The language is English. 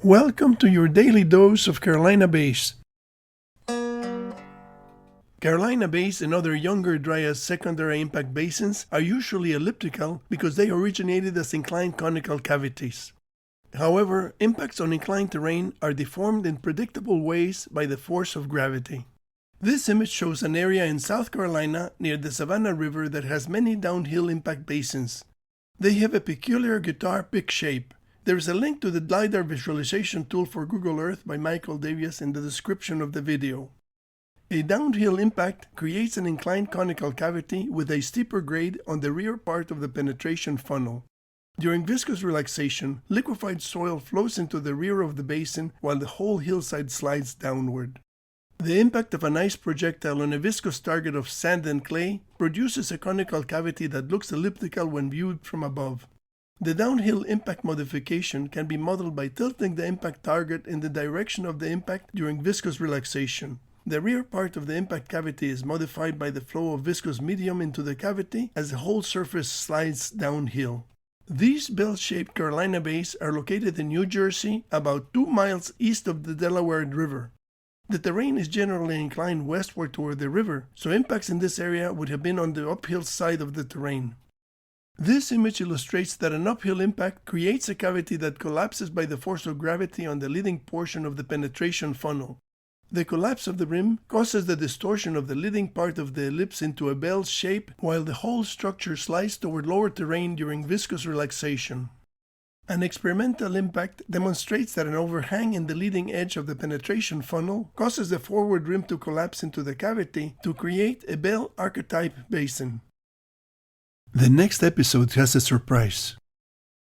Welcome to your daily dose of Carolina bays. Carolina bays and other younger Davias secondary impact basins are usually elliptical because they originated as inclined conical cavities. However, impacts on inclined terrain are deformed in predictable ways by the force of gravity. This image shows an area in South Carolina near the Savannah River that has many downhill impact basins. They have a peculiar guitar pick shape. There is a link to the LiDAR visualization tool for Google Earth by Davias in the description of the video. A downhill impact creates an inclined conical cavity with a steeper grade on the rear part of the penetration funnel. During viscous relaxation, liquefied soil flows into the rear of the basin while the whole hillside slides downward. The impact of an ice projectile on a viscous target of sand and clay produces a conical cavity that looks elliptical when viewed from above. The downhill impact modification can be modeled by tilting the impact target in the direction of the impact during viscous relaxation. The rear part of the impact cavity is modified by the flow of viscous medium into the cavity as the whole surface slides downhill. These bell-shaped Carolina bays are located in New Jersey, about 2 miles east of the Delaware River. The terrain is generally inclined westward toward the river, so impacts in this area would have been on the uphill side of the terrain. This image illustrates that an uphill impact creates a cavity that collapses by the force of gravity on the leading portion of the penetration funnel. The collapse of the rim causes the distortion of the leading part of the ellipse into a bell shape while the whole structure slides toward lower terrain during viscous relaxation. An experimental impact demonstrates that an overhang in the leading edge of the penetration funnel causes the forward rim to collapse into the cavity to create a bell archetype basin. The next episode has a surprise.